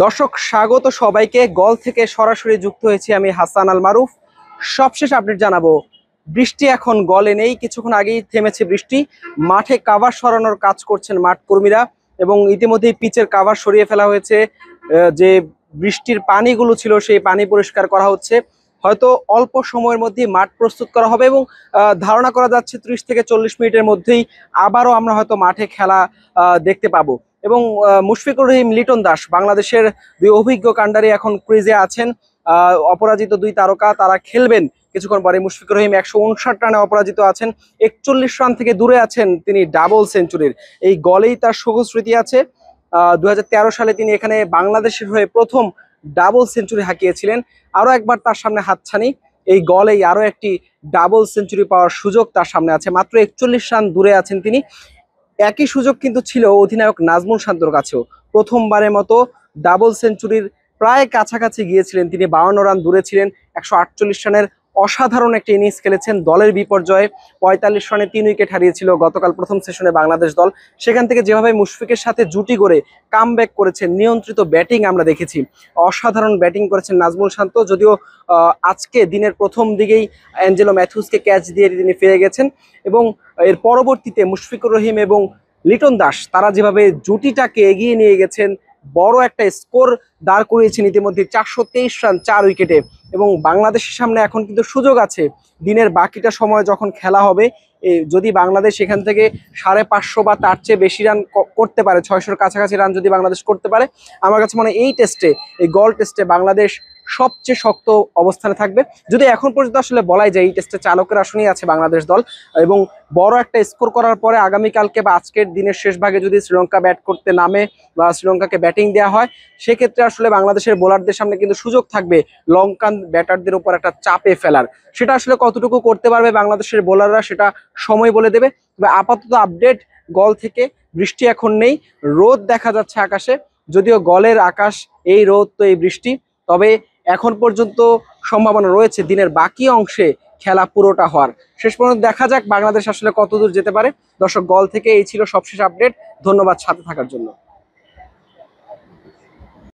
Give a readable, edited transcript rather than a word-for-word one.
দর্শক স্বাগত সবাইকে। গল থেকে সরাসরি যুক্ত হয়েছি আমি হাসান আল মারুফ। সবশেষ আপডেট জানাবো। বৃষ্টি এখন গলে নেই, কিছুক্ষণ আগেই থেমেছে বৃষ্টি। মাঠে কাভার সরানোর কাজ করছেন মাঠ কর্মীরা এবং ইতিমধ্যেই পিচের কাভার সরিয়ে ফেলা হয়েছে। যে বৃষ্টির পানিগুলো ছিল সেই পানি পরিষ্কার করা হচ্ছে। হয়তো অল্প সময়ের মধ্যেই মাঠ প্রস্তুত করা হবে এবং ধারণা করা যাচ্ছে 30 থেকে 40 মিনিটের মধ্যেই আবারও আমরা হয়তো মাঠে খেলা দেখতে পাবো। এবং মুশফিকুর রহিম, লিটন দাস, বাংলাদেশের দুই অভিজ্ঞ কান্ডারি এখন ক্রিজে আছেন। অপরাজিত দুই তারকা, তারা খেলবেন কিছুক্ষণ পরে। মুশফিকুর রহিম 159 রানে অপরাজিত আছেন, 41 রান থেকে দূরে আছেন তিনি ডাবল সেঞ্চুরির। এই গলেই তার সবুজ স্মৃতি আছে। 2013 সালে তিনি এখানে বাংলাদেশের হয়ে প্রথম ডাবল সেঞ্চুরি হাঁকিয়েছিলেন। আরো একবার তার সামনে হাতছানি, এই গলেই আরো একটি ডাবল সেঞ্চুরি পাওয়ার সুযোগ তার সামনে আছে। মাত্র 41 রান দূরে আছেন তিনি। একই সুযোগ কিন্তু ছিল অধিনায়ক নাজমুল শান্তর কাছেও। প্রথমবারের মতো ডাবল সেঞ্চুরির প্রায় কাছাকাছি গিয়েছিলেন তিনি, 52 রান দূরে ছিলেন। 148 রানের অসাধারণ একটা ইনিংস খেলেছেন দলের বিপর্যয়ে। 45 রানে 3 উইকেট হারিয়েছিল গতকাল প্রথম সেশনে বাংলাদেশ দল। সেখান থেকে যেভাবে মুশফিকের সাথে জুটি করে কামব্যাক করেছেন, নিয়ন্ত্রিত ব্যাটিং আমরা দেখেছি। অসাধারণ ব্যাটিং করেছেন নাজমুল শান্ত। যদিও আজকে দিনের প্রথম দিকেই অ্যাঞ্জেলো ম্যাথিউসকে ক্যাচ দিয়ে তিনি ফিরে গেছেন এবং এর পরবর্তীতে মুশফিকুর রহিম এবং লিটন দাস তারা যেভাবে জুটিটাকে এগিয়ে নিয়ে গেছেন, বড় একটা স্কোর দাঁড় করিয়েছেন ইতিমধ্যে 423 রান 4 উইকেটে। এবং বাংলাদেশের সামনে এখন কিন্তু সুযোগ আছে দিনের বাকিটা সময় যখন খেলা হবে, যদি বাংলাদেশ এখান থেকে 550 বা তার চেয়ে বেশি রান করতে পারে, 600-র কাছাকাছি রান যদি বাংলাদেশ করতে পারে, আমার কাছে মনে হয় এই টেস্টে, এই গল টেস্টে বাংলাদেশ সবচেয়ে শক্ত অবস্থানে থাকবে। যদি এখন পর্যন্ত আসলে বলাই যায় এই টেস্টে চালকের আসনেই আছে বাংলাদেশ দল। এবং বড় একটা স্কোর করার পরে আগামীকালকে বা আজকের দিনের শেষ ভাগে যদি শ্রীলঙ্কা ব্যাট করতে নামে বা শ্রীলঙ্কাকে ব্যাটিং দেওয়া হয়, সেক্ষেত্রে আসলে বাংলাদেশের বোলারদের সামনে কিন্তু সুযোগ থাকবে লঙ্কান ব্যাটারদের উপর একটা চাপে ফেলার। সেটা আসলে কতটুকু করতে পারবে বাংলাদেশের বোলাররা, সেটা সময় বলে দেবে। তবে আপাতত আপডেট গল থেকে, বৃষ্টি এখন নেই, রোদ দেখা যাচ্ছে আকাশে। যদিও গলের আকাশ, এই রোদ তো এই বৃষ্টি। তবে এখন পর্যন্ত সম্ভাবনা রয়েছে দিনের বাকি অংশে খেলা পুরোটা হওয়ার। শেষ পর্যন্ত দেখা যাক বাংলাদেশ আসলে কতদূর যেতে পারে। দর্শক, গল থেকে এই ছিল সবশেষ আপডেট। ধন্যবাদ সাথে থাকার জন্য।